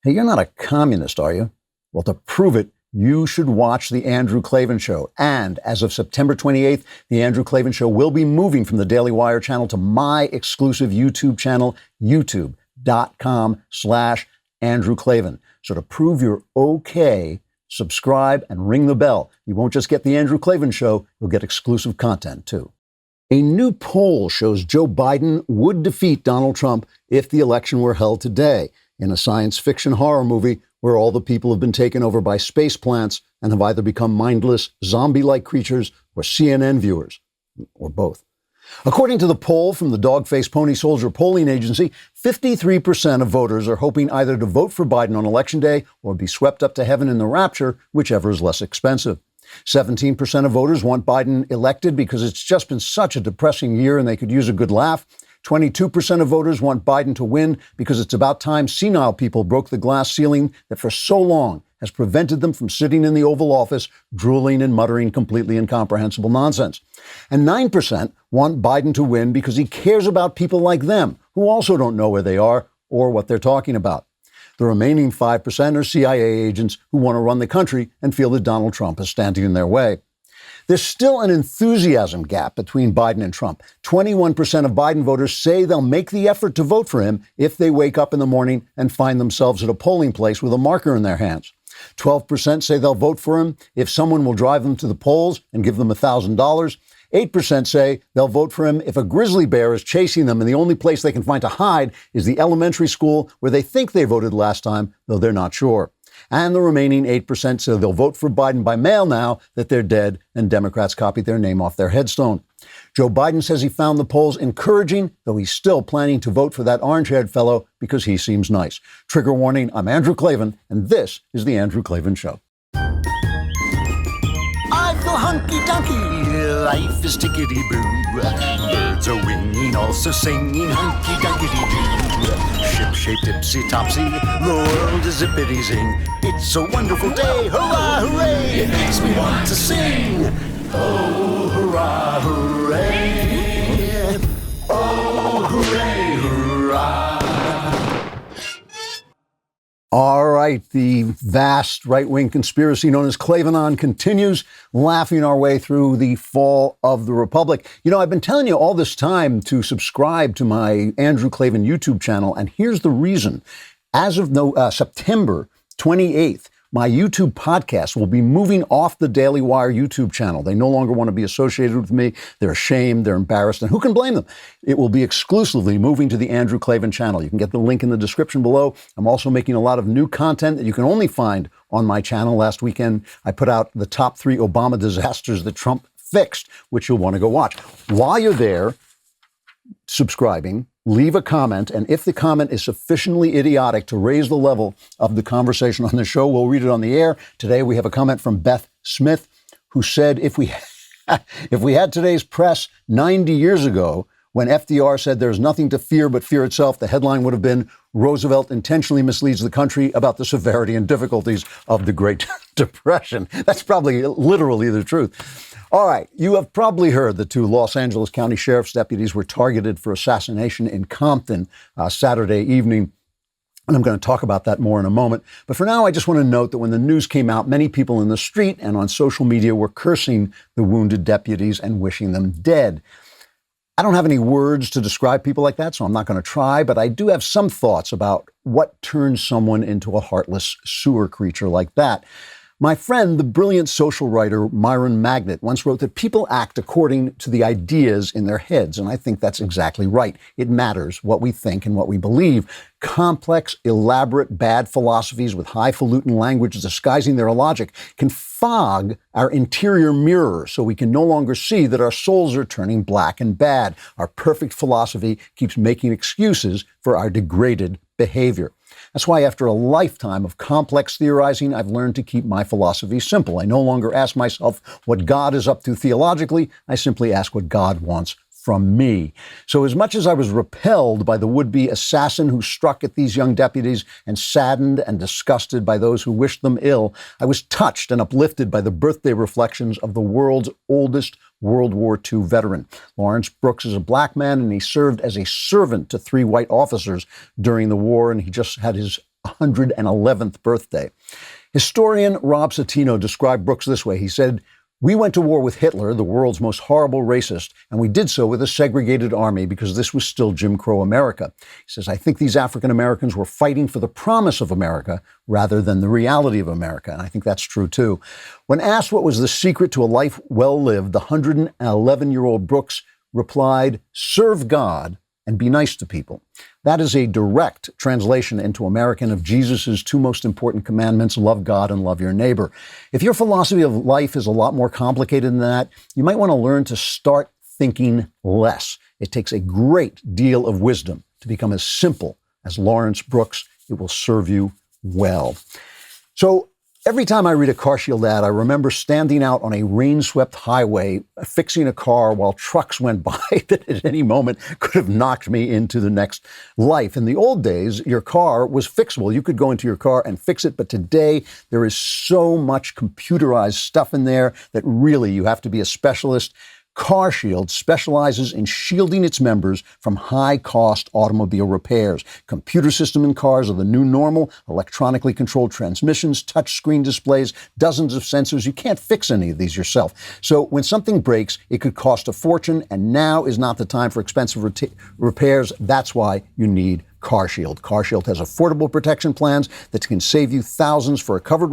Hey, you're not a communist, are you? Well, to prove it, you should watch The Andrew Klavan Show. And as of September 28th, The Andrew Klavan Show will be moving from the Daily Wire channel to my exclusive YouTube channel, youtube.com/Andrew Klavan. So to prove you're okay, subscribe and ring the bell. You won't just get The Andrew Klavan Show, you'll get exclusive content too. A new poll shows Joe Biden would defeat Donald Trump if the election were held today, in a science fiction horror movie where all the people have been taken over by space plants and have either become mindless, zombie-like creatures or CNN viewers, or both. According to the poll from the Dog-Faced Pony Soldier polling agency, 53% of voters are hoping either to vote for Biden on Election Day or be swept up to heaven in the rapture, whichever is less expensive. 17% of voters want Biden elected because it's just been such a depressing year and they could use a good laugh. 22% of voters want Biden to win because it's about time senile people broke the glass ceiling that for so long has prevented them from sitting in the Oval Office, drooling and muttering completely incomprehensible nonsense. And 9% want Biden to win because he cares about people like them, who also don't know where they are or what they're talking about. The remaining 5% are CIA agents who want to run the country and feel that Donald Trump is standing in their way. There's still an enthusiasm gap between Biden and Trump. 21% of Biden voters say they'll make the effort to vote for him if they wake up in the morning and find themselves at a polling place with a marker in their hands. 12% say they'll vote for him if someone will drive them to the polls and give them $1,000. 8% say they'll vote for him if a grizzly bear is chasing them and the only place they can find to hide is the elementary school where they think they voted last time, though they're not sure. And the remaining 8% say they'll vote for Biden by mail now that they're dead and Democrats copied their name off their headstone. Joe Biden says he found the polls encouraging, though he's still planning to vote for that orange-haired fellow because he seems nice. Trigger warning, I'm Andrew Klavan, and this is The Andrew Klavan Show. I feel hunky-dunky, life is tickety-boo. Birds are winging, also singing hunky-dunky-doo. Ship-shaped, tipsy-topsy, the world is zippity-zing. It's a wonderful day, hurrah, hooray! It makes me want to sing. Oh, hurrah, hooray! Oh, hooray, hurrah! All right, the vast right-wing conspiracy known as Klavanon continues, laughing our way through the fall of the Republic. You know, I've been telling you all this time to subscribe to my Andrew Klavan YouTube channel, and here's the reason. As of September 28th, my YouTube podcast will be moving off the Daily Wire YouTube channel. They no longer want to be associated with me. They're ashamed, they're embarrassed, and who can blame them? It will be exclusively moving to the Andrew Klavan channel. You can get the link in the description below. I'm also making a lot of new content that you can only find on my channel. Last weekend, I put out the top 3 Obama disasters that Trump fixed, which you'll want to go watch. While you're there, subscribing, leave a comment, and if the comment is sufficiently idiotic to raise the level of the conversation on the show, we'll read it on the air. Today we have a comment from Beth Smith, who said if we had today's press 90 years ago, when FDR said there's nothing to fear but fear itself, the headline would have been, Roosevelt intentionally misleads the country about the severity and difficulties of the Great Depression. That's probably literally the truth. All right, you have probably heard the 2 Los Angeles County Sheriff's deputies were targeted for assassination in Compton Saturday evening. And I'm going to talk about that more in a moment. But for now, I just want to note that when the news came out, many people in the street and on social media were cursing the wounded deputies and wishing them dead. I don't have any words to describe people like that, so I'm not going to try, but I do have some thoughts about what turns someone into a heartless sewer creature like that. My friend, the brilliant social writer Myron Magnet, once wrote that people act according to the ideas in their heads, and I think that's exactly right. It matters what we think and what we believe. Complex, elaborate, bad philosophies with highfalutin language disguising their logic can fog our interior mirror so we can no longer see that our souls are turning black and bad. Our perfect philosophy keeps making excuses for our degraded behavior. That's why after a lifetime of complex theorizing, I've learned to keep my philosophy simple. I no longer ask myself what God is up to theologically. I simply ask what God wants from me. So as much as I was repelled by the would-be assassin who struck at these young deputies and saddened and disgusted by those who wished them ill, I was touched and uplifted by the birthday reflections of the world's oldest World War II veteran. Lawrence Brooks is a black man, and he served as a servant to 3 white officers during the war, and he just had his 111th birthday. Historian Rob Citino described Brooks this way. He said, "We went to war with Hitler, the world's most horrible racist, and we did so with a segregated army because this was still Jim Crow America." He says, "I think these African Americans were fighting for the promise of America rather than the reality of America." And I think that's true, too. When asked what was the secret to a life well lived, the 111-year-old Brooks replied, "Serve God and be nice to people." That is a direct translation into American of Jesus' two most important commandments: love God and love your neighbor. If your philosophy of life is a lot more complicated than that, you might want to learn to start thinking less. It takes a great deal of wisdom to become as simple as Lawrence Brooks. It will serve you well. So every time I read a CarShield ad, I remember standing out on a rain-swept highway, fixing a car while trucks went by that at any moment could have knocked me into the next life. In the old days, your car was fixable. You could go into your car and fix it. But today, there is so much computerized stuff in there that really you have to be a specialist. CarShield specializes in shielding its members from high-cost automobile repairs. Computer system in cars are the new normal, electronically controlled transmissions, touchscreen displays, dozens of sensors. You can't fix any of these yourself. So when something breaks, it could cost a fortune, and now is not the time for expensive repairs. That's why you need CarShield. CarShield has affordable protection plans that can save you thousands for a covered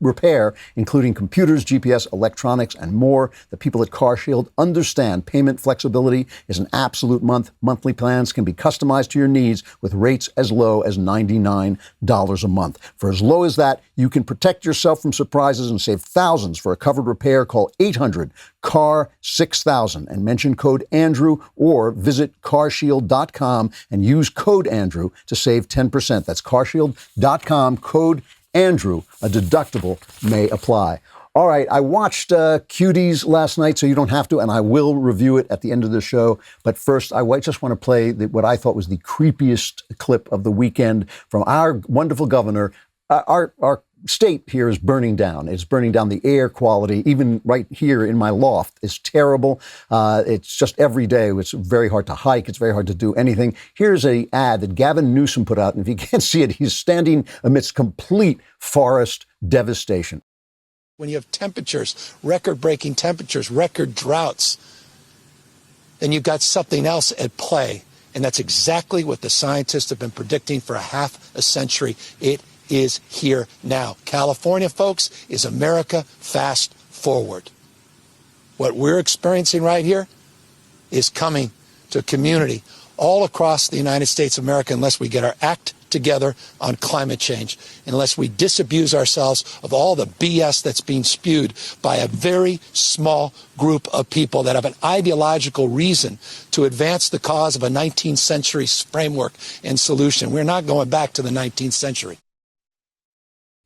repair, including computers, GPS, electronics, and more. The people at CarShield understand payment flexibility is an absolute monthly plans can be customized to your needs with rates as low as $99 a month. For as low as that, you can protect yourself from surprises and save thousands for a covered repair. Call 800-CAR-6000 and mention code Andrew, or visit carshield.com and use code Andrew to save 10%. That's carshield.com, code Andrew. A deductible may apply. All right, I watched Cuties last night, so you don't have to, and I will review it at the end of the show. But first, I just want to play what I thought was the creepiest clip of the weekend from our wonderful governor. Our state here is burning down. It's burning down. The air quality, even right here in my loft, is terrible. It's just every day. It's very hard to hike. It's very hard to do anything. Here's an ad that Gavin Newsom put out. And if you can't see it, he's standing amidst complete forest devastation. When you have temperatures, record-breaking temperatures, record droughts, then you've got something else at play. And that's exactly what the scientists have been predicting for half a century. It is here now. California, folks, is America fast forward. What we're experiencing right here is coming to a community all across the United States of America unless we get our act together on climate change, unless we disabuse ourselves of all the BS that's being spewed by a very small group of people that have an ideological reason to advance the cause of a 19th century framework and solution. We're not going back to the 19th century.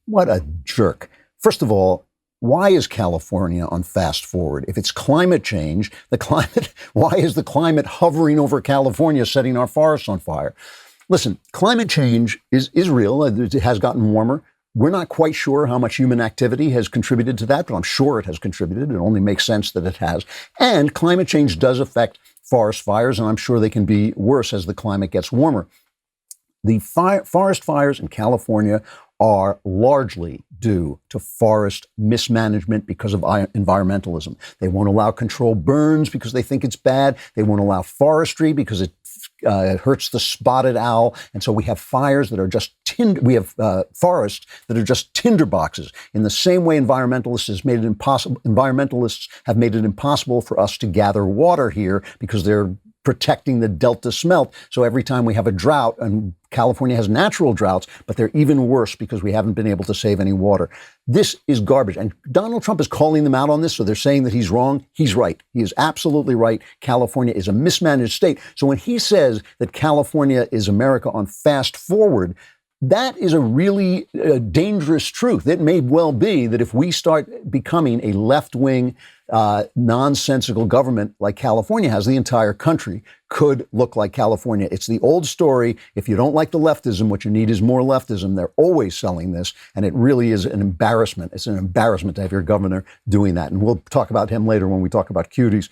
What a jerk. First of all, why is California on fast forward? If it's climate change, why is the climate hovering over California, setting our forests on fire? Listen, climate change is real. It has gotten warmer. We're not quite sure how much human activity has contributed to that, but I'm sure it has contributed. It only makes sense that it has. And climate change does affect forest fires, and I'm sure they can be worse as the climate gets warmer. The forest fires in California are largely due to forest mismanagement because of environmentalism. They won't allow controlled burns because they think it's bad. They won't allow forestry because it hurts the spotted owl. And so we have fires that are just forests that are just tinderboxes. In the same way environmentalists have made it impossible for us to gather water here because they're protecting the delta smelt. So every time we have a drought, and California has natural droughts, but they're even worse because we haven't been able to save any water. This is garbage. And Donald Trump is calling them out on this, so they're saying that he's wrong. He's right. He is absolutely right. California is a mismanaged state. So when he says that California is America on fast forward, that is a really dangerous truth. It may well be that if we start becoming a left-wing, nonsensical government like California has, the entire country could look like California. It's the old story. If you don't like the leftism, what you need is more leftism. They're always selling this, and it really is an embarrassment. It's an embarrassment to have your governor doing that. And we'll talk about him later when we talk about Cuties.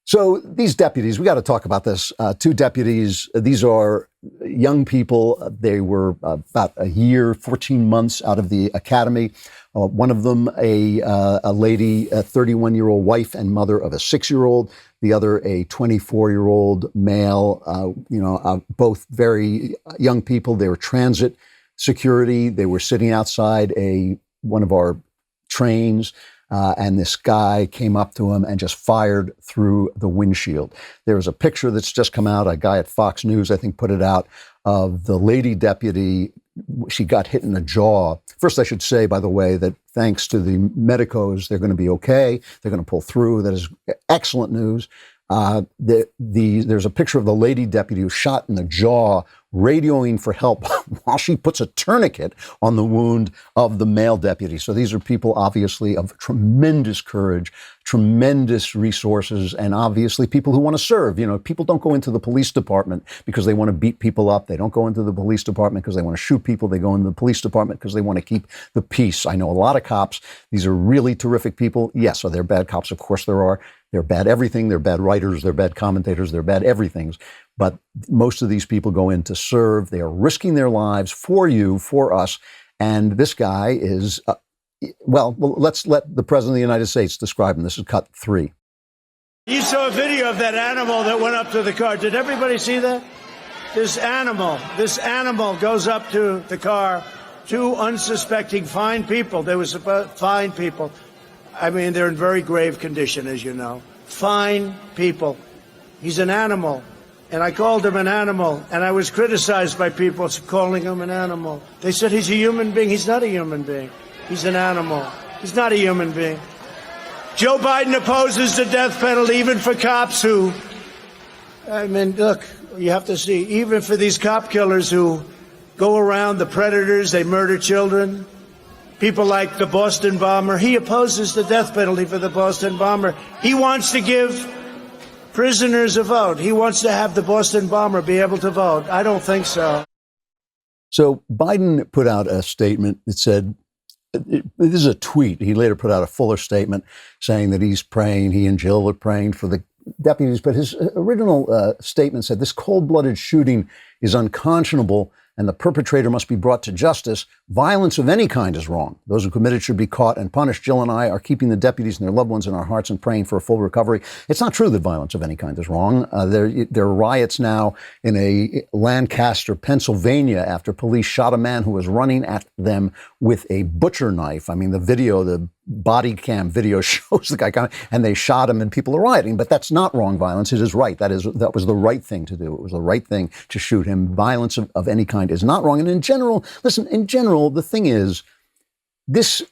So these deputies, we got to talk about this. Two deputies, these are young people. They were about a year, 14 months out of the academy. One of them, a lady, a 31-year-old wife and mother of a 6-year-old. The other, a 24-year-old male, both very young people. They were transit security. They were sitting outside one of our trains. And this guy came up to him and just fired through the windshield. There was a picture that's just come out. A guy at Fox News, I think, put it out of the lady deputy. She got hit in the jaw. First, I should say, by the way, that thanks to the medicos, they're going to be okay. They're going to pull through. That is excellent news. There's a picture of the lady deputy who was shot in the jaw, radioing for help while she puts a tourniquet on the wound of the male deputy. So these are people, obviously, of tremendous courage, tremendous resources, and obviously people who want to serve. People don't go into the police department because they want to beat people up. They don't go into the police department because they want to shoot people. They go into the police department because they want to keep the peace. I know a lot of cops. These are really terrific people. Yes, are there bad cops? Of course there are. They're bad everything. They're bad writers. They're bad commentators. They're bad everything. But most of these people go in to serve. They are risking their lives for you, for us. And this guy is, let's let the President of the United States describe him. This is cut 3. You saw a video of that animal that went up to the car. Did everybody see that? This animal goes up to the car. 2 unsuspecting fine people. They were fine people. I mean, they're in very grave condition, as you know. Fine people. He's an animal. And I called him an animal. And I was criticized by people calling him an animal. They said he's a human being. He's not a human being. He's an animal. He's not a human being. Joe Biden opposes the death penalty, even for cops who, look, you have to see, even for these cop killers who go around, the predators, they murder children. People like the Boston bomber. He opposes the death penalty for the Boston bomber. He wants to give prisoners a vote. He wants to have the Boston bomber be able to vote. I don't think so. So Biden put out a statement that said, this is a tweet. He later put out a fuller statement saying that he's praying, he and Jill are praying for the deputies. But his original statement said this cold-blooded shooting is unconscionable and the perpetrator must be brought to justice. Violence of any kind is wrong. Those who committed should be caught and punished. Jill and I are keeping the deputies and their loved ones in our hearts and praying for a full recovery. It's not true that violence of any kind is wrong. There are riots now in a Lancaster, Pennsylvania, after police shot a man who was running at them with a butcher knife. I mean, the body cam video shows the guy coming, and they shot him, and people are rioting. But that's not wrong violence. It is right. That was the right thing to do. It was the right thing to shoot him. Violence of any kind is not wrong. And in general, the thing is, this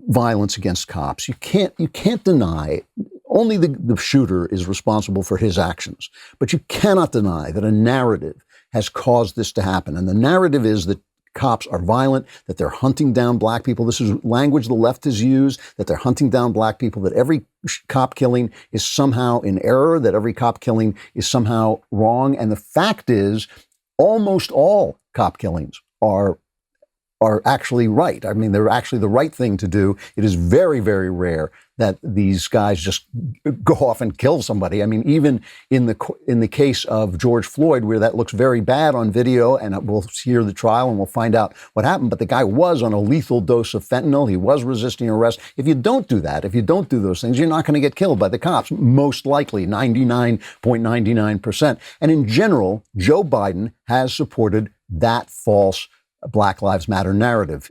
violence against cops, you can't deny. Only the shooter is responsible for his actions. But you cannot deny that a narrative has caused this to happen. And the narrative is that cops are violent, that they're hunting down black people. This is language the left has used, that they're hunting down black people, that every cop killing is somehow in error, that every cop killing is somehow wrong. And the fact is, almost all cop killings are actually right. I mean, they're actually the right thing to do. It is very, very rare that these guys just go off and kill somebody. I mean, even in the case of George Floyd, where that looks very bad on video, and we'll hear the trial and we'll find out what happened. But the guy was on a lethal dose of fentanyl. He was resisting arrest. If you don't do that, if you don't do those things, you're not going to get killed by the cops, most likely, 99.99%. And in general, Joe Biden has supported that false Black Lives Matter narrative.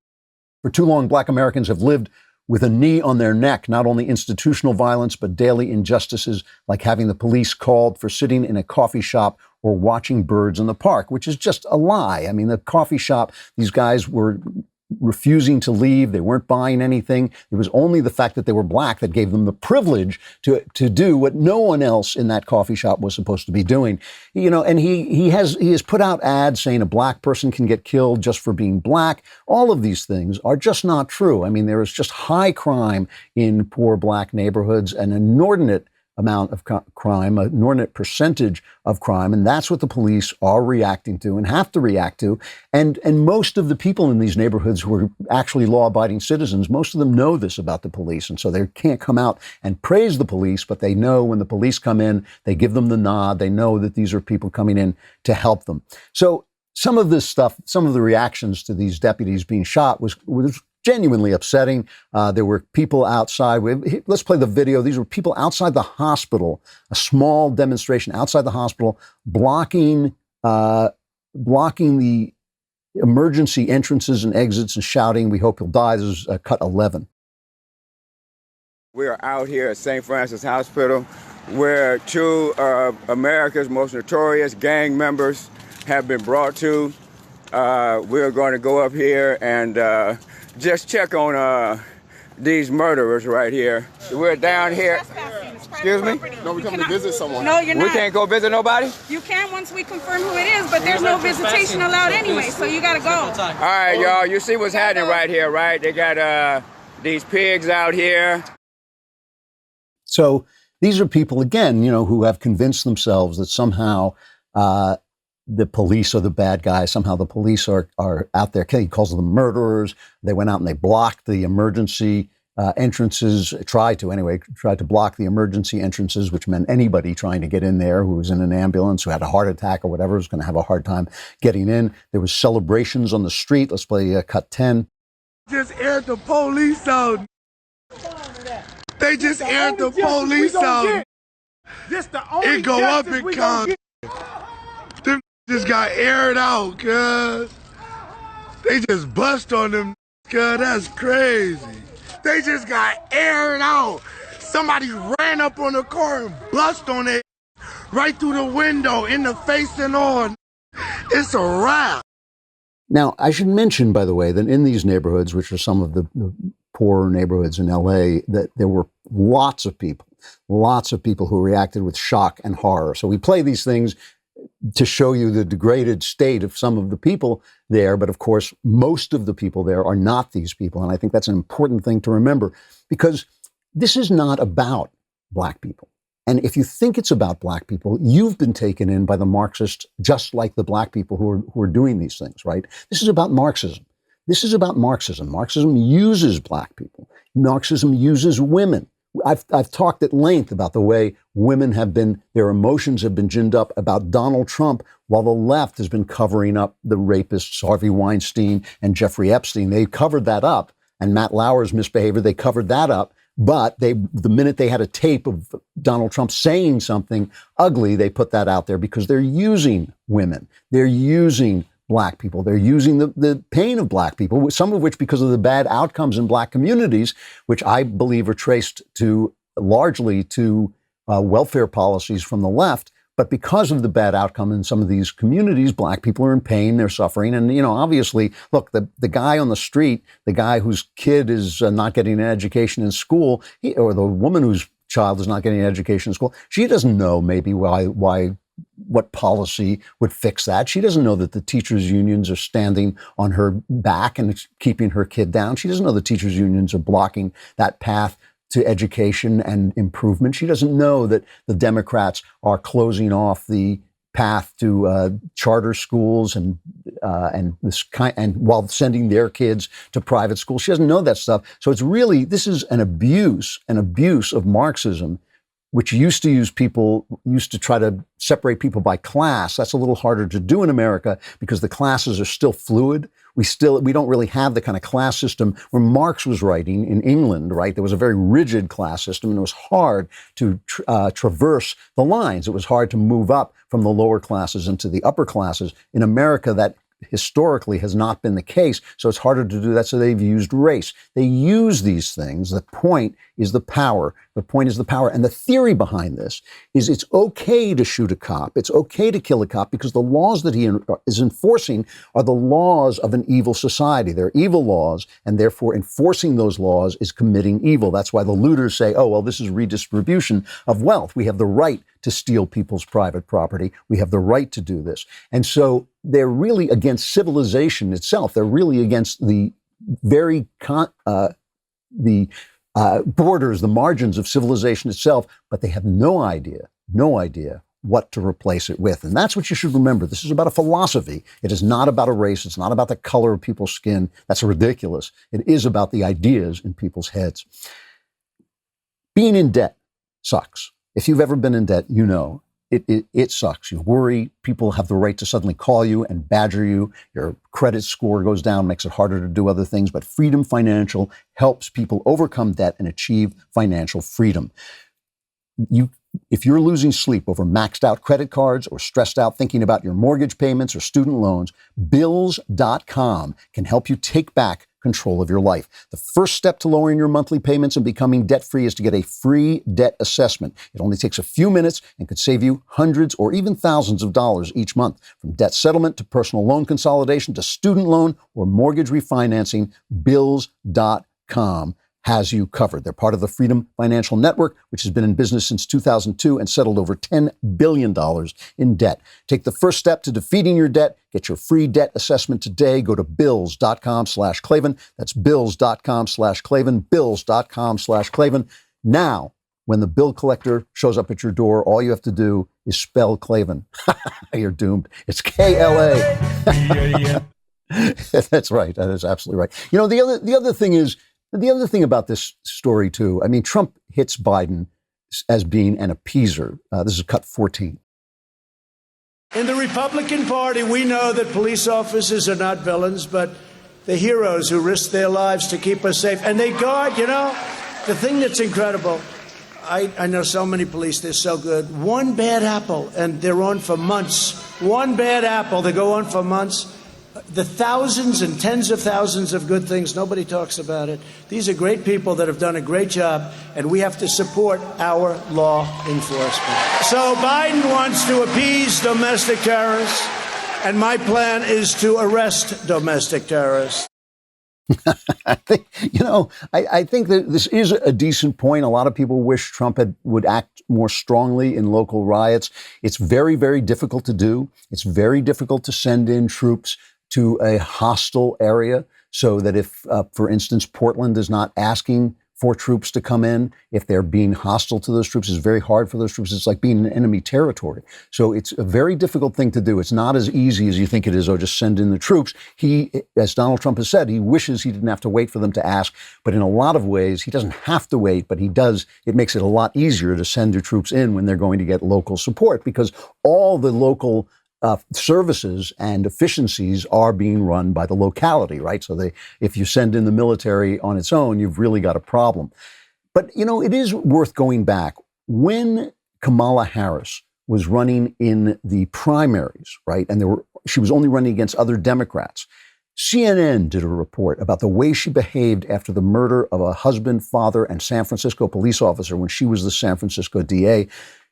For too long, Black Americans have lived with a knee on their neck, not only institutional violence, but daily injustices like having the police called for sitting in a coffee shop or watching birds in the park, which is just a lie. I mean, the coffee shop, these guys were refusing to leave. They weren't buying anything. It was only the fact that they were black that gave them the privilege to do what no one else in that coffee shop was supposed to be doing. And he has put out ads saying a black person can get killed just for being black. All of these things are just not true. I mean, there is just high crime in poor black neighborhoods, an inordinate amount of crime, an inordinate percentage of crime, and that's what the police are reacting to and have to react to. And most of the people in these neighborhoods who are actually law-abiding citizens, most of them know this about the police, and so they can't come out and praise the police, but they know when the police come in, they give them the nod, they know that these are people coming in to help them. So some of this stuff, some of the reactions to these deputies being shot was genuinely upsetting. There were people outside. Let's play the video. These were people outside the hospital, a small demonstration outside the hospital, blocking the emergency entrances and exits and shouting, "We hope you'll die." This is cut 11. We are out here at St. Francis Hospital, where two of America's most notorious gang members have been brought to. We're going to go up here and just check on these murderers right here. We're down here. Excuse me? No, we come to visit someone. No, you're not. We can't go visit nobody? You can once we confirm who it is, but there's no visitation allowed anyway, so you gotta go. All right, y'all, you see what's happening right here, right? They got these pigs out here. So these are people, again, who have convinced themselves that somehow the police are the bad guys. Somehow the police are out there. He calls them murderers. They went out and they blocked the emergency entrances, tried to block the emergency entrances, which meant anybody trying to get in there who was in an ambulance, who had a heart attack or whatever, was going to have a hard time getting in. There was celebrations on the street. Let's play cut 10. Just aired the police out. They just aired the police out. It go up and come. Them just got aired out, cuz. They just bust on them, cuz. That's crazy. They just got aired out. Somebody ran up on the car and bust on it right through the window, in the face and all. It's a wrap. Now, I should mention, by the way, that in these neighborhoods, which are some of the poorer neighborhoods in LA, that there were lots of people who reacted with shock and horror. So we play these things to show you the degraded state of some of the people there. But of course, most of the people there are not these people. And I think that's an important thing to remember, because this is not about Black people. And if you think it's about Black people, you've been taken in by the Marxists, just like the Black people who are doing these things, right? This is about Marxism. This is about Marxism. Marxism uses Black people. Marxism uses women. I've talked at length about the way women their emotions have been ginned up about Donald Trump, while the left has been covering up the rapists, Harvey Weinstein and Jeffrey Epstein. They covered that up. And Matt Lauer's misbehavior, they covered that up. But the minute they had a tape of Donald Trump saying something ugly, they put that out there because they're using women. They're using Black people. They're using the pain of Black people, some of which because of the bad outcomes in Black communities, which I believe are traced largely to welfare policies from the left. But because of the bad outcome in some of these communities, Black people are in pain, they're suffering. And, obviously, look, the guy on the street, the guy whose kid is not getting an education in school, or the woman whose child is not getting an education in school, she doesn't know maybe what policy would fix that. She doesn't know that the teachers' unions are standing on her back and keeping her kid down. She doesn't know the teachers' unions are blocking that path to education and improvement. She doesn't know that the Democrats are closing off the path to charter schools and while sending their kids to private schools. She doesn't know that stuff. So this is an abuse of Marxism, which used to try to separate people by class. That's a little harder to do in America because the classes are still fluid. We don't really have the kind of class system where Marx was writing in England, right? There was a very rigid class system, and it was hard to traverse the lines. It was hard to move up from the lower classes into the upper classes. In America, that historically has not been the case, so it's harder to do that. So they've used race. They use these things. The point is the power. The point is the power. And the theory behind this is it's okay to shoot a cop. It's okay to kill a cop because the laws that he is enforcing are the laws of an evil society. They're evil laws, and therefore enforcing those laws is committing evil. That's why the looters say, oh, well, this is redistribution of wealth. We have the right to steal people's private property. We have the right to do this. And so they're really against civilization itself. They're really against the very borders, the margins of civilization itself, but they have no idea what to replace it with. And that's what you should remember. This is about a philosophy. It is not about a race. It's not about the color of people's skin. That's ridiculous. It is about the ideas in people's heads. Being in debt sucks. If you've ever been in debt, you know it sucks. You worry. People have the right to suddenly call you and badger you. Your credit score goes down, makes it harder to do other things. But Freedom Financial helps people overcome debt and achieve financial freedom. If you're losing sleep over maxed out credit cards or stressed out thinking about your mortgage payments or student loans, Bills.com can help you take back control of your life. The first step to lowering your monthly payments and becoming debt-free is to get a free debt assessment. It only takes a few minutes and could save you hundreds or even thousands of dollars each month. From debt settlement to personal loan consolidation to student loan or mortgage refinancing, Bills.com has you covered. They're part of the Freedom Financial Network, which has been in business since 2002 and settled over $10 billion in debt. Take the first step to defeating your debt. Get your free debt assessment today. Go to bills.com/Klavan. That's bills.com/Klavan, bills.com/Klavan. Now, when the bill collector shows up at your door, all you have to do is spell Klavan. You're doomed. It's KLA. That's right. That is absolutely right. You know, the other thing about this story, too, I mean, Trump hits Biden as being an appeaser. This is cut 14. In the Republican Party, we know that police officers are not villains, but the heroes who risk their lives to keep us safe. And they guard, you know, the thing that's incredible, I know so many police, they're so good. One bad apple, and they're on for months. One bad apple, they go on for months. The thousands and tens of thousands of good things, nobody talks about it. These are great people that have done a great job, and we have to support our law enforcement. So Biden wants to appease domestic terrorists, and my plan is to arrest domestic terrorists. I think that this is a decent point. A lot of people wish Trump would act more strongly in local riots. It's very, very difficult to do. It's very difficult to send in troops to a hostile area so that if, for instance, Portland is not asking for troops to come in, if they're being hostile to those troops, it's very hard for those troops. It's like being in enemy territory. So it's a very difficult thing to do. It's not as easy as you think it is, oh, just send in the troops. He, as Donald Trump has said, he wishes he didn't have to wait for them to ask. But in a lot of ways, he doesn't have to wait, but he does. It makes it a lot easier to send your troops in when they're going to get local support because all the local services and efficiencies are being run by the locality, right? So if you send in the military on its own, you've really got a problem. But, you know, it is worth going back. When Kamala Harris was running in the primaries, right, and she was only running against other Democrats, CNN did a report about the way she behaved after the murder of a husband, father, and San Francisco police officer when she was the San Francisco DA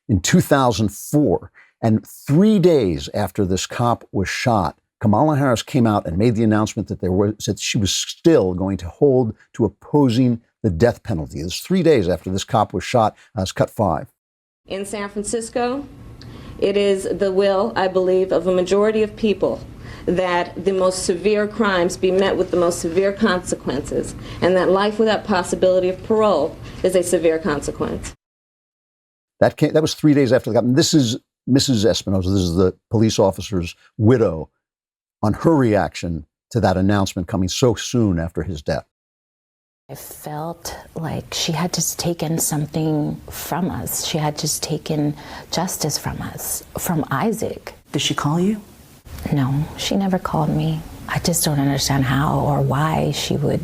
in 2004. And 3 days after this cop was shot, Kamala Harris came out and made the announcement that she was still going to hold to opposing the death penalty. It was 3 days after this cop was shot. It's cut 5. In San Francisco, it is the will, I believe, of a majority of people that the most severe crimes be met with the most severe consequences, and that life without possibility of parole is a severe consequence. That was 3 days after the cop. And this is Mrs. Espinosa, this is the police officer's widow, on her reaction to that announcement coming so soon after his death. I felt like she had just taken something from us. She had just taken justice from us, from Isaac. Did she call you? No, she never called me. I just don't understand how or why she would.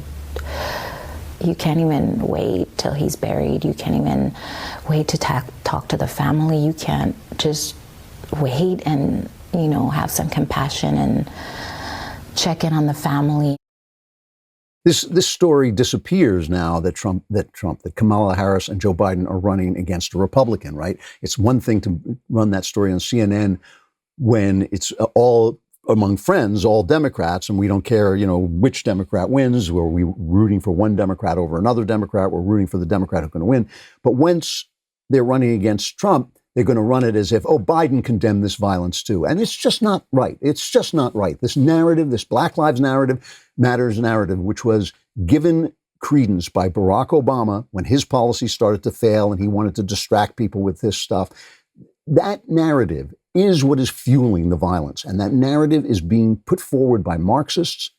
You can't even wait till he's buried. You can't even wait to talk to the family. You can't just wait and, have some compassion and check in on the family. This story disappears now that Kamala Harris and Joe Biden are running against a Republican, right? It's one thing to run that story on CNN when it's all among friends, all Democrats, and we don't care, which Democrat wins. We're rooting for one Democrat over another Democrat. We're rooting for the Democrat who's going to win. But once they're running against Trump, they're going to run it as if, Biden condemned this violence too. And it's just not right. It's just not right. This narrative, this Black Lives Matters narrative, which was given credence by Barack Obama when his policy started to fail and he wanted to distract people with this stuff. That narrative is what is fueling the violence. And that narrative is being put forward by Marxists,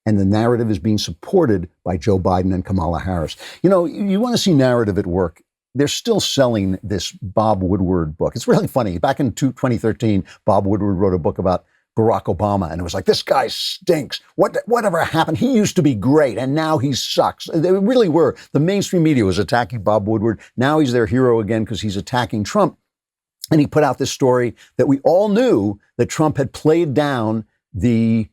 and the narrative is being supported by Joe Biden and Kamala Harris. You know, you want to see narrative at work. They're still selling this Bob Woodward book. It's really funny. Back in 2013, Bob Woodward wrote a book about Barack Obama, and it was like, this guy stinks. Whatever happened? He used to be great, and now he sucks. They really were. The mainstream media was attacking Bob Woodward. Now he's their hero again because he's attacking Trump. And he put out this story that we all knew that Trump had played down the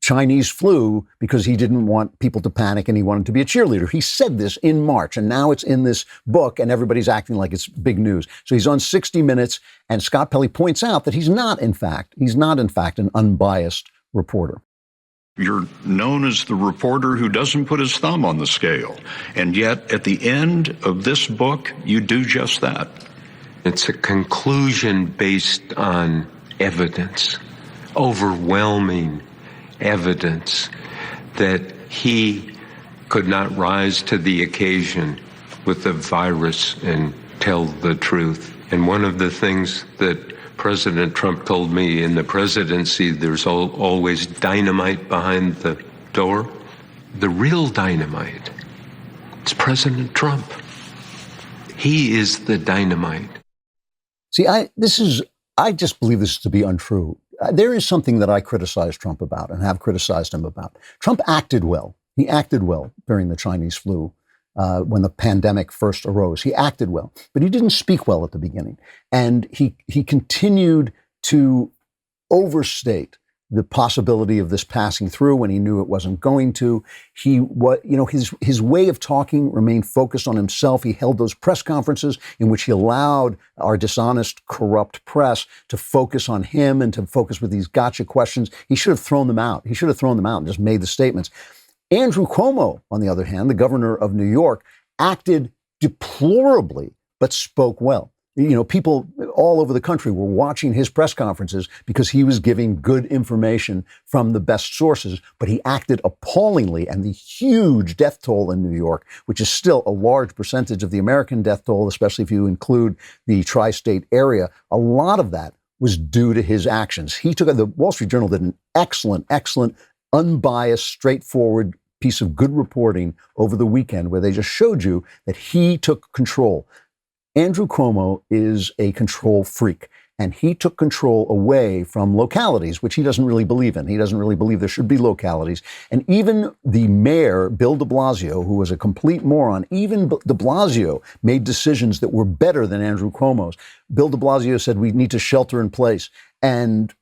Chinese flu because he didn't want people to panic and he wanted to be a cheerleader. He said this in March, and now it's in this book and everybody's acting like it's big news. So he's on 60 Minutes, and Scott Pelley points out that he's not in fact an unbiased reporter. You're known as the reporter who doesn't put his thumb on the scale. And yet at the end of this book, you do just that. It's a conclusion based on evidence, overwhelming evidence that he could not rise to the occasion with the virus and tell the truth. And one of the things that President Trump told me in the presidency, there's always dynamite behind the door. The real dynamite is President Trump. He is the dynamite. See, I just believe this to be untrue. There is something that I criticize Trump about and have criticized him about. Trump acted well. He acted well during the Chinese flu when the pandemic first arose. He acted well, but he didn't speak well at the beginning. And he continued to overstate the possibility of this passing through when he knew it wasn't going to. His way of talking remained focused on himself. He held those press conferences in which he allowed our dishonest, corrupt press to focus on him and to focus with these gotcha questions. He should have thrown them out. He should have thrown them out and just made the statements. Andrew Cuomo, on the other hand, the governor of New York, acted deplorably, but spoke well. You know, people all over the country were watching his press conferences because he was giving good information from the best sources, but he acted appallingly. And the huge death toll in New York, which is still a large percentage of the American death toll, especially if you include the tri-state area, a lot of that was due to his actions. The Wall Street Journal did an excellent, unbiased, straightforward piece of good reporting over the weekend where they just showed you that he took control. Andrew Cuomo is a control freak, and he took control away from localities, which he doesn't really believe in. He doesn't really believe there should be localities. And even the mayor, Bill de Blasio, who was a complete moron, even de Blasio made decisions that were better than Andrew Cuomo's. Bill de Blasio said we need to shelter in place. And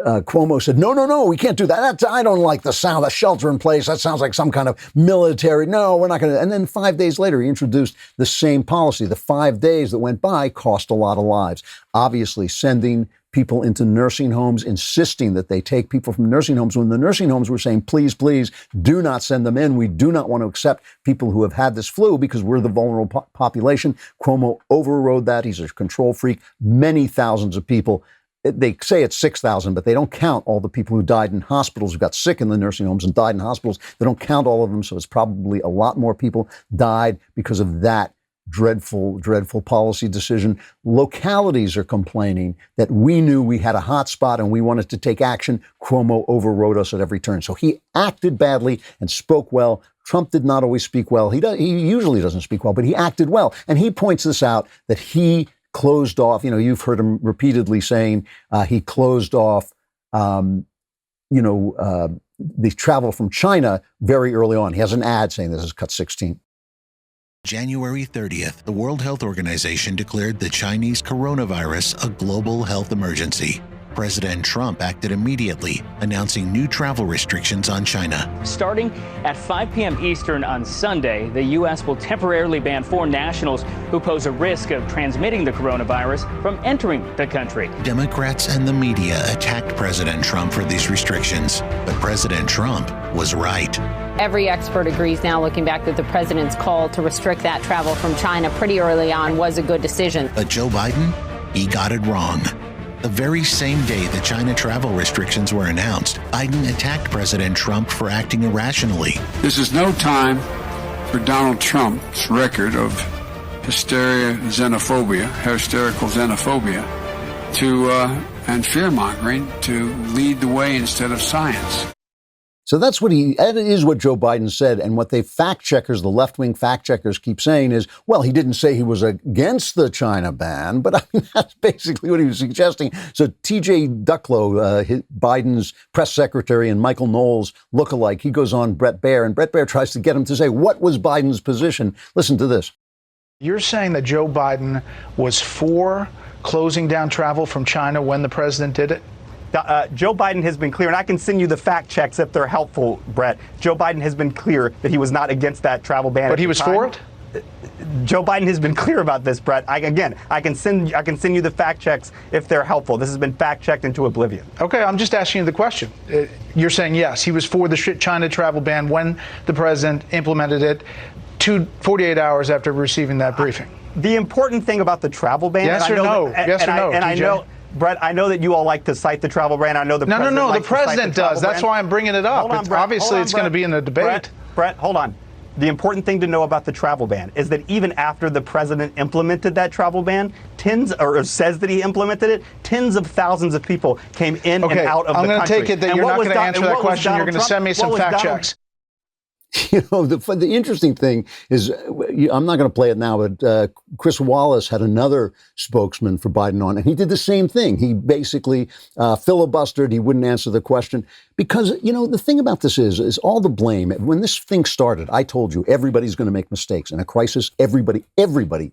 Cuomo said, no, we can't do that. I don't like the sound of shelter in place. That sounds like some kind of military. No, we're not going to. And then 5 days later, he introduced the same policy. The 5 days that went by cost a lot of lives. Obviously, sending people into nursing homes, insisting that they take people from nursing homes when the nursing homes were saying, please, do not send them in. We do not want to accept people who have had this flu because we're the vulnerable population. Cuomo overrode that. He's a control freak. Many thousands of people. They say it's 6,000, but they don't count all the people who died in hospitals, who got sick in the nursing homes and died in hospitals. They don't count all of them, so it's probably a lot more people died because of that dreadful policy decision. Localities are complaining that we knew we had a hot spot and we wanted to take action. Cuomo overrode us at every turn. So he acted badly and spoke well. Trump did not always speak well. He usually doesn't speak well, but he acted well. And he points this out, that he closed off, you've heard him repeatedly saying he closed off, the travel from China very early on. He has an ad saying this is cut 16. January 30th, the World Health Organization declared the Chinese coronavirus a global health emergency. President Trump acted immediately, announcing new travel restrictions on China. Starting at 5 p.m. Eastern on Sunday, the U.S. will temporarily ban foreign nationals who pose a risk of transmitting the coronavirus from entering the country. Democrats and the media attacked President Trump for these restrictions, but President Trump was right. Every expert agrees now, looking back, that the president's call to restrict that travel from China pretty early on was a good decision. But Joe Biden, he got it wrong. The very same day the China travel restrictions were announced, Biden attacked President Trump for acting irrationally. This is no time for Donald Trump's record of hysterical xenophobia, and fear-mongering to lead the way instead of science. So that is what Joe Biden said. And what the left-wing fact-checkers keep saying is, well, he didn't say he was against the China ban, but I mean, that's basically what he was suggesting. So T.J. Ducklow, Biden's press secretary and Michael Knowles lookalike, he goes on Bret Baier, and Bret Baier tries to get him to say, what was Biden's position? Listen to this. You're saying that Joe Biden was for closing down travel from China when the president did it? Joe Biden has been clear, and I can send you the fact checks if they're helpful, Brett. Joe Biden has been clear that he was not against that travel ban. But he was for it? Joe Biden has been clear about this, Brett. I can send you the fact checks if they're helpful. This has been fact checked into oblivion. Okay, I'm just asking you the question. You're saying yes, he was for the China travel ban when the president implemented it 48 hours after receiving that briefing. The important thing about the travel ban, yes or no? I know. Brett, I know that you all like to cite the travel ban. I know the president No, the president does. That's why I'm bringing it up. Obviously, it's going to be in the debate. Brett, hold on. The important thing to know about the travel ban is that even after the president implemented that travel ban, says that he implemented it, tens of thousands of people came in and out of the country. I'm going to take it that you're not going to answer that question. You're going to send me some fact checks. You know, the interesting thing is, I'm not going to play it now, but Chris Wallace had another spokesman for Biden on, and he did the same thing. He basically filibustered. He wouldn't answer the question because, you know, the thing about this is all the blame. When this thing started, I told you, everybody's going to make mistakes. In a crisis, everybody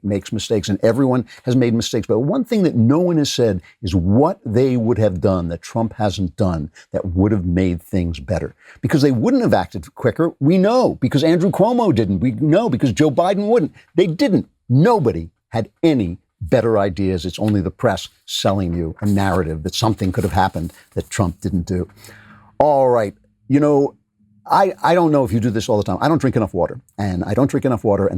makes mistakes, and everyone has made mistakes. But one thing that no one has said is what they would have done that Trump hasn't done that would have made things better. Because they wouldn't have acted quicker. We know because Andrew Cuomo didn't. We know because Joe Biden wouldn't. They didn't. Nobody had any better ideas. It's only the press selling you a narrative that something could have happened that Trump didn't do. All right. You know, I don't know if you do this all the time. I don't drink enough water, and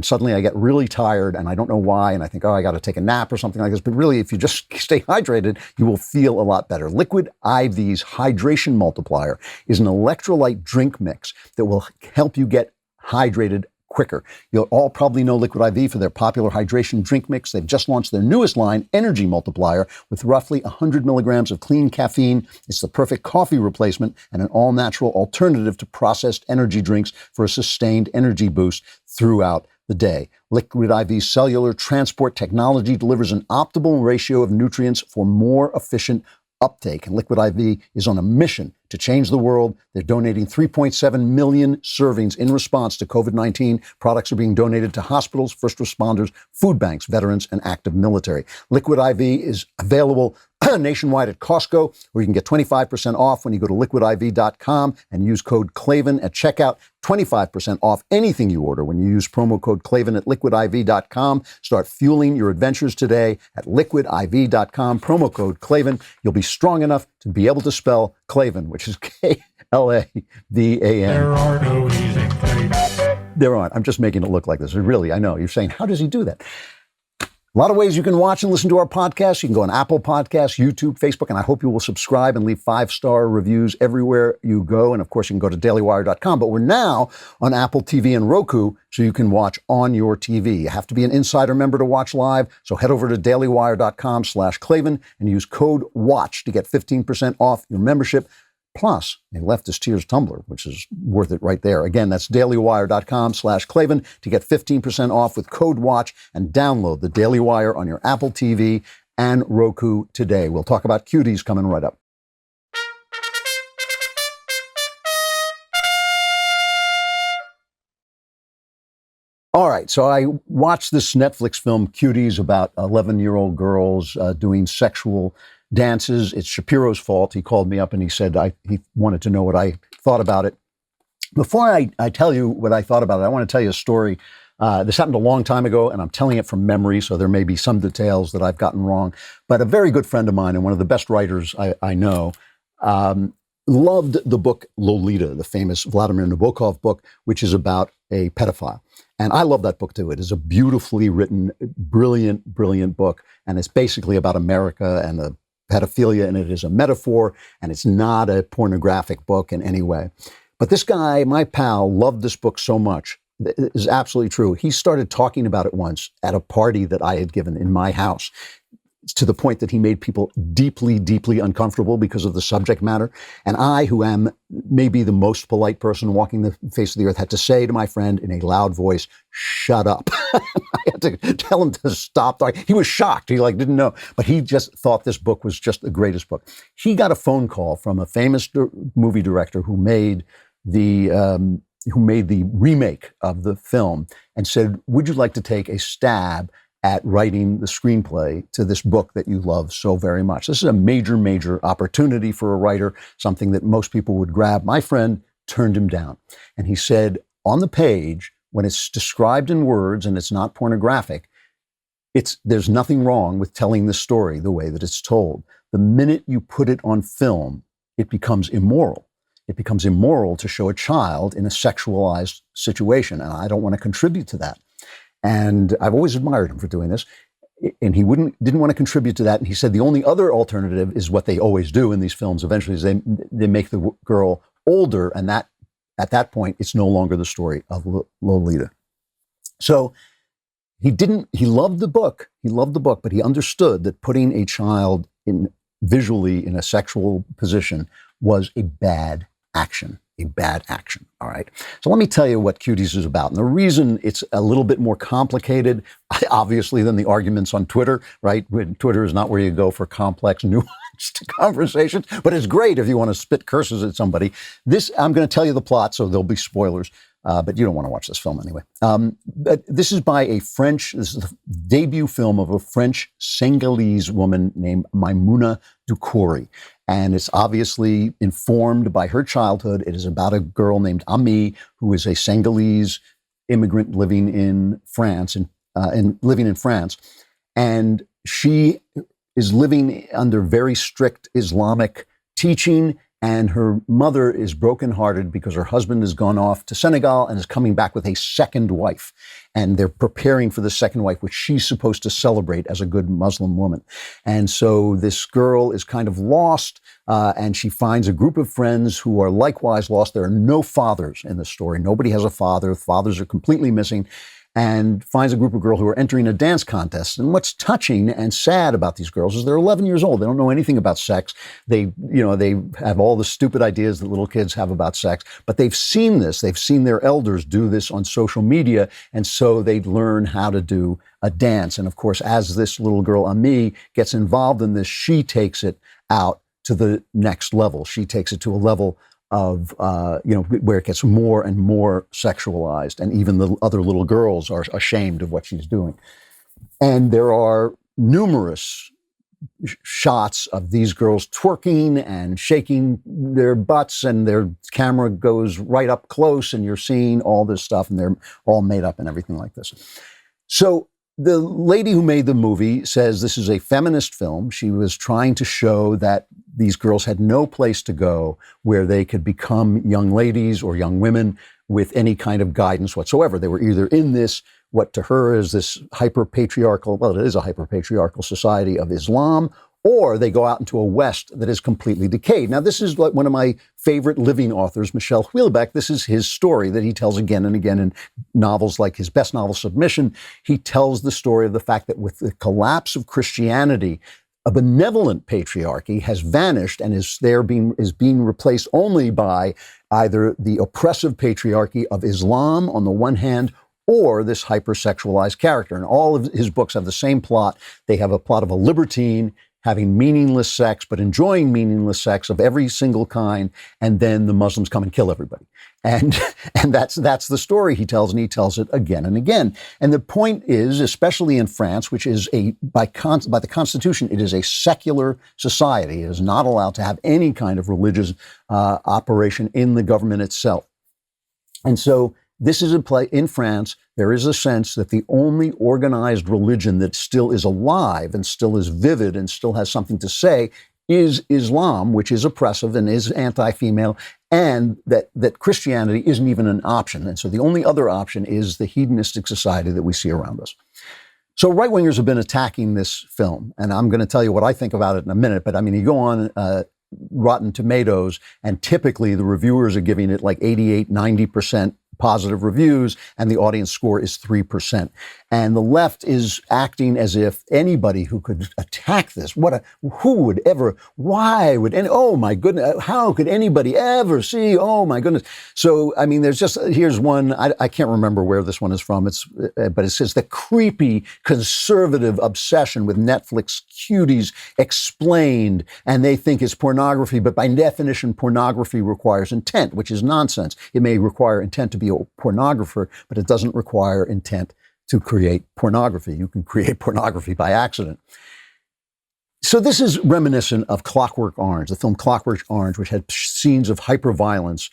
suddenly I get really tired, and I don't know why, and I think, I got to take a nap or something like this. But really, if you just stay hydrated, you will feel a lot better. Liquid IV's Hydration Multiplier is an electrolyte drink mix that will help you get hydrated quicker. You'll all probably know Liquid IV for their popular hydration drink mix. They've just launched their newest line, Energy Multiplier, with roughly 100 milligrams of clean caffeine. It's the perfect coffee replacement and an all-natural alternative to processed energy drinks for a sustained energy boost throughout the day. Liquid IV's cellular transport technology delivers an optimal ratio of nutrients for more efficient uptake. And Liquid IV is on a mission to change the world. They're donating 3.7 million servings in response to COVID-19. Products are being donated to hospitals, first responders, food banks, veterans, and active military. Liquid IV is available nationwide at Costco, where you can get 25% off when you go to liquidiv.com and use code Klavan at checkout. 25% off anything you order when you use promo code Klavan at liquidiv.com. Start fueling your adventures today at liquidiv.com. Promo code Klavan. You'll be strong enough to be able to spell Klavan, which is Klavan. There are no easy things. There aren't. I'm just making it look like this. Really, I know. You're saying, how does he do that? A lot of ways you can watch and listen to our podcast. You can go on Apple Podcasts, YouTube, Facebook, and I hope you will subscribe and leave 5-star reviews everywhere you go. And of course, you can go to dailywire.com. But we're now on Apple TV and Roku, so you can watch on your TV. You have to be an Insider member to watch live. So head over to dailywire.com/Klavan and use code WATCH to get 15% off your membership. Plus a Leftist Tears tumbler, which is worth it right there. Again, that's dailywire.com/Klavan to get 15% off with code WATCH and download the Daily Wire on your Apple TV and Roku today. We'll talk about Cuties coming right up. All right, so I watched this Netflix film, Cuties, about 11-year-old girls doing sexual dances. It's Shapiro's fault. He called me up and he said he wanted to know what I thought about it. Before I tell you what I thought about it, I want to tell you a story. This happened a long time ago, and I'm telling it from memory, so there may be some details that I've gotten wrong. But a very good friend of mine and one of the best writers I know loved the book Lolita, the famous Vladimir Nabokov book, which is about a pedophile. And I love that book, too. It is a beautifully written, brilliant, brilliant book. And it's basically about America and the pedophilia, and it is a metaphor, and it's not a pornographic book in any way. But this guy, my pal, loved this book so much is absolutely true. He started talking about it once at a party that I had given in my house, to the point that he made people deeply, deeply uncomfortable because of the subject matter. And I, who am maybe the most polite person walking the face of the earth, had to say to my friend in a loud voice, "Shut up." I had to tell him to stop talking. He was shocked. He didn't know, but he just thought this book was just the greatest book. He got a phone call from a famous movie director who made the remake of the film and said, "Would you like to take a stab at writing the screenplay to this book that you love so very much?" This is a major, major opportunity for a writer, something that most people would grab. My friend turned him down. And he said, on the page, when it's described in words and it's not pornographic, there's nothing wrong with telling the story the way that it's told. The minute you put it on film, it becomes immoral. It becomes immoral to show a child in a sexualized situation. And I don't want to contribute to that. And I've always admired him for doing this. And he didn't want to contribute to that. And he said the only other alternative is what they always do in these films eventually, is they make the girl older, and that at that point it's no longer the story of Lolita. So he loved the book, but he understood that putting a child visually in a sexual position was a bad action. All right. So let me tell you what Cuties is about. And the reason it's a little bit more complicated, obviously, than the arguments on Twitter, right? Twitter is not where you go for complex, nuanced conversations, but it's great if you want to spit curses at somebody. I'm going to tell you the plot, so there'll be spoilers, but you don't want to watch this film anyway. But this is this is the debut film of a French Senegalese woman named Maimouna Doucouré. And it's obviously informed by her childhood. It is about a girl named Ami, who is a Senegalese immigrant living in France, and she is living under very strict Islamic teaching. And her mother is brokenhearted because her husband has gone off to Senegal and is coming back with a second wife. And they're preparing for the second wife, which she's supposed to celebrate as a good Muslim woman. And so this girl is kind of lost, and she finds a group of friends who are likewise lost. There are no fathers in the story. Nobody has a father. Fathers are completely missing. And finds a group of girls who are entering a dance contest. And what's touching and sad about these girls is they're 11 years old. They don't know anything about sex. They have all the stupid ideas that little kids have about sex, but they've seen this. They've seen their elders do this on social media. And so they learn how to do a dance. And of course, as this little girl, Ami, gets involved in this, she takes it out to the next level. She takes it to a level of, where it gets more and more sexualized. And even the other little girls are ashamed of what she's doing. And there are numerous shots of these girls twerking and shaking their butts, and their camera goes right up close, and you're seeing all this stuff, and they're all made up and everything like this. So the lady who made the movie says this is a feminist film. She was trying to show that these girls had no place to go where they could become young ladies or young women with any kind of guidance whatsoever. They were either in this, what to her is this hyper-patriarchal, well, it is a hyper-patriarchal society of Islam, or they go out into a West that is completely decayed. Now, this is like one of my favorite living authors, Michel Houellebecq. This is his story that he tells again and again in novels like his best novel, Submission. He tells the story of the fact that with the collapse of Christianity, a benevolent patriarchy has vanished and is being replaced only by either the oppressive patriarchy of Islam on the one hand, or this hypersexualized character. And all of his books have the same plot. They have a plot of a libertine having meaningless sex, but enjoying meaningless sex of every single kind, and then the Muslims come and kill everybody. And that's the story he tells, and he tells it again and again. And the point is, especially in France, which is by the Constitution, it is a secular society. It is not allowed to have any kind of religious operation in the government itself. And so this is a play in France. There is a sense that the only organized religion that still is alive and still is vivid and still has something to say is Islam, which is oppressive and is anti-female, and that Christianity isn't even an option. And so the only other option is the hedonistic society that we see around us. So right-wingers have been attacking this film, and I'm going to tell you what I think about it in a minute, but I mean, you go on Rotten Tomatoes, and typically the reviewers are giving it like 88, 90% positive reviews, and the audience score is 3%. And the left is acting as if anybody who could attack this, oh my goodness, how could anybody ever see, oh my goodness. So, I mean, here's one, I can't remember where this one is from, but it says the creepy conservative obsession with Netflix Cuties explained, and they think it's pornography, but by definition, pornography requires intent, which is nonsense. It may require intent to be a pornographer, but it doesn't require intent to create pornography. You can create pornography by accident. So this is reminiscent of Clockwork Orange, the film Clockwork Orange, which had scenes of hyperviolence.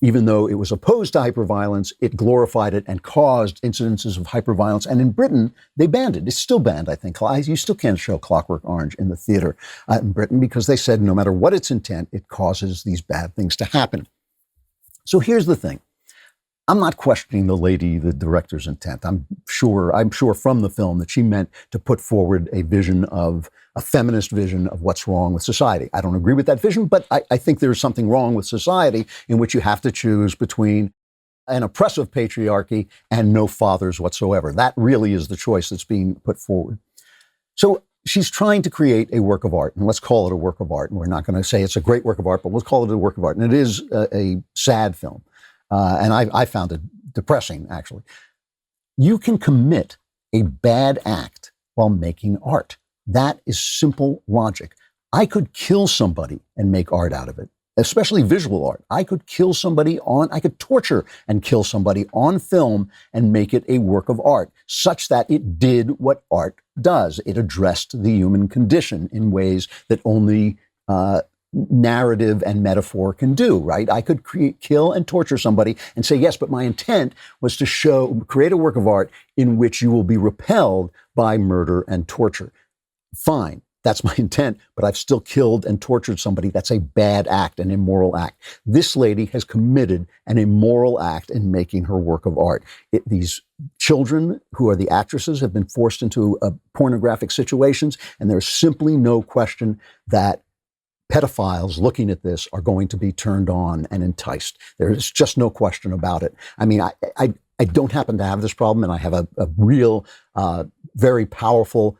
Even though it was opposed to hyperviolence, it glorified it and caused incidences of hyperviolence. And in Britain, they banned it. It's still banned, I think. You still can't show Clockwork Orange in the theater in Britain because they said no matter what its intent, it causes these bad things to happen. So here's the thing. I'm not questioning the director's intent. I'm sure from the film that she meant to put forward a feminist vision of what's wrong with society. I don't agree with that vision, but I think there's something wrong with society in which you have to choose between an oppressive patriarchy and no fathers whatsoever. That really is the choice that's being put forward. So she's trying to create a work of art, and let's call it a work of art. And we're not going to say it's a great work of art, but let's call it a work of art. And it is a sad film. And I found it depressing, actually. You can commit a bad act while making art. That is simple logic. I could kill somebody and make art out of it, especially visual art. I could torture and kill somebody on film and make it a work of art, such that it did what art does. It addressed the human condition in ways that only narrative and metaphor can do, right? I could kill and torture somebody and say, yes, but my intent was to create a work of art in which you will be repelled by murder and torture. Fine, that's my intent, but I've still killed and tortured somebody. That's a bad act, an immoral act. This lady has committed an immoral act in making her work of art. These children who are the actresses have been forced into pornographic situations, and there's simply no question that pedophiles looking at this are going to be turned on and enticed. There's just no question about it. I mean, I don't happen to have this problem, and I have a real, very powerful,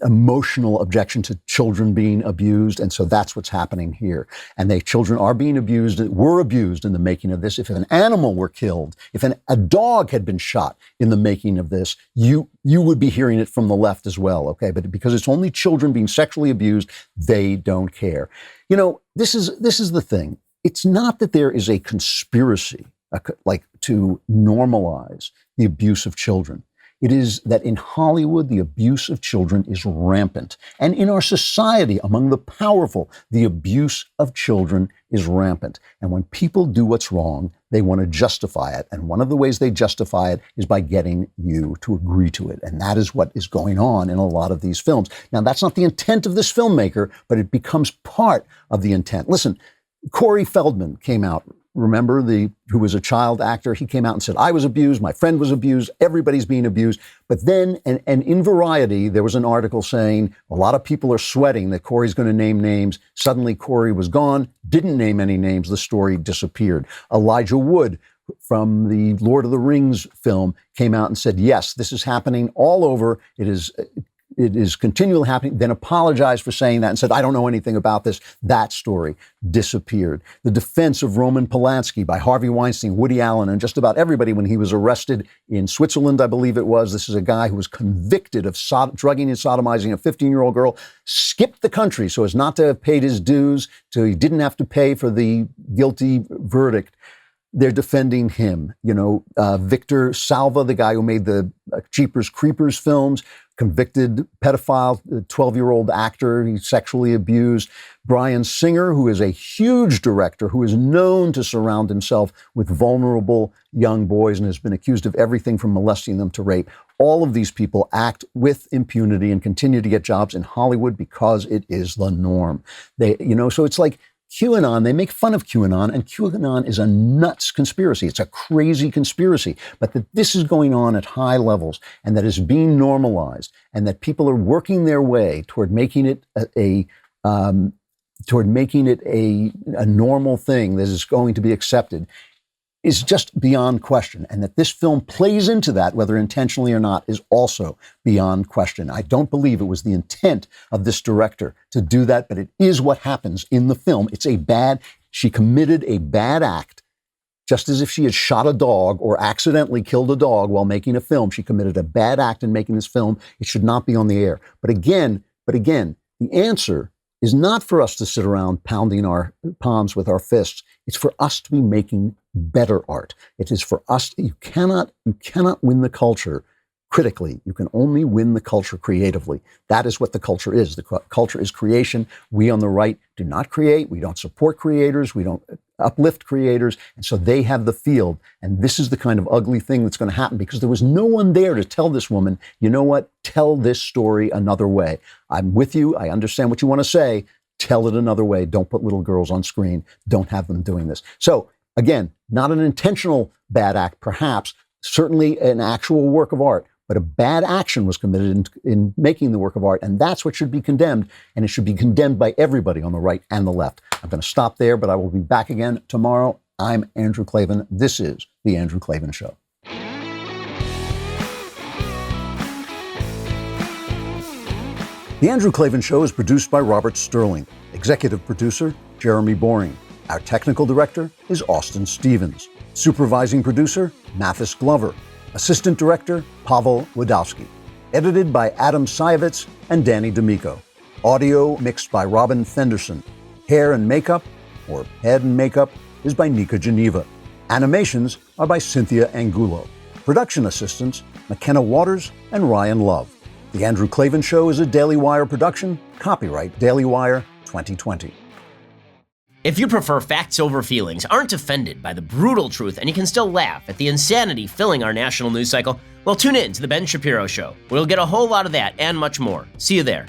emotional objection to children being abused. And so that's what's happening here. And children are being abused, were abused in the making of this. If an animal were killed, if a dog had been shot in the making of this, you would be hearing it from the left as well. Okay. But because it's only children being sexually abused, they don't care. You know, this is the thing. It's not that there is a conspiracy to normalize the abuse of children. It is that in Hollywood, the abuse of children is rampant. And in our society, among the powerful, the abuse of children is rampant. And when people do what's wrong, they want to justify it. And one of the ways they justify it is by getting you to agree to it. And that is what is going on in a lot of these films. Now, that's not the intent of this filmmaker, but it becomes part of the intent. Listen, Corey Feldman came out. Remember, who was a child actor? He came out and said, I was abused, my friend was abused, everybody's being abused. But then, and in Variety, there was an article saying a lot of people are sweating that Corey's going to name names. Suddenly, Corey was gone, didn't name any names, the story disappeared. Elijah Wood from the Lord of the Rings film came out and said, yes, this is happening all over. It is continually happening, then apologized for saying that and said, I don't know anything about this. That story disappeared. The defense of Roman Polanski by Harvey Weinstein, Woody Allen, and just about everybody when he was arrested in Switzerland, I believe it was. This is a guy who was convicted of drugging and sodomizing a 15-year-old girl, skipped the country so as not to have paid his dues, so he didn't have to pay for the guilty verdict. They're defending him. You know, Victor Salva, the guy who made the Jeepers Creepers films, convicted pedophile, 12-year-old actor, he's sexually abused. Bryan Singer, who is a huge director, who is known to surround himself with vulnerable young boys and has been accused of everything from molesting them to rape. All of these people act with impunity and continue to get jobs in Hollywood because it is the norm. So it's like QAnon, they make fun of QAnon, and QAnon is a nuts conspiracy. It's a crazy conspiracy, but that this is going on at high levels and that is being normalized and that people are working their way toward making it a normal thing that is going to be accepted. is just beyond question. And that this film plays into that, whether intentionally or not, is also beyond question. I don't believe it was the intent of this director to do that, but it is what happens in the film. She committed a bad act, just as if she had shot a dog or accidentally killed a dog while making a film. She committed a bad act in making this film. It should not be on the air. But again, the answer is not for us to sit around pounding our palms with our fists. It's for us to be making better art. It is for us. You cannot win the culture critically. You can only win the culture creatively. That is what the culture is. The culture is creation. We on the right do not create. We don't support creators. We don't uplift creators. And so they have the field. And this is the kind of ugly thing that's going to happen because there was no one there to tell this woman, you know what, tell this story another way. I'm with you. I understand what you want to say. Tell it another way. Don't put little girls on screen. Don't have them doing this. So again, not an intentional bad act, perhaps, certainly an actual work of art, but a bad action was committed in making the work of art, and that's what should be condemned, and it should be condemned by everybody on the right and the left. I'm going to stop there, but I will be back again tomorrow. I'm Andrew Klavan. This is The Andrew Klavan Show. The Andrew Klavan Show is produced by Robert Sterling. Executive producer, Jeremy Boring. Our technical director is Austin Stevens. Supervising producer, Mathis Glover. Assistant Director, Pavel Wadowski. Edited by Adam Sayevitz and Danny D'Amico. Audio mixed by Robin Fenderson. Hair and makeup, or head and makeup, is by Nika Geneva. Animations are by Cynthia Angulo. Production assistants, McKenna Waters and Ryan Love. The Andrew Klavan Show is a Daily Wire production. Copyright Daily Wire 2020. If you prefer facts over feelings, aren't offended by the brutal truth, and you can still laugh at the insanity filling our national news cycle, well, tune in to The Ben Shapiro Show. We'll get a whole lot of that and much more. See you there.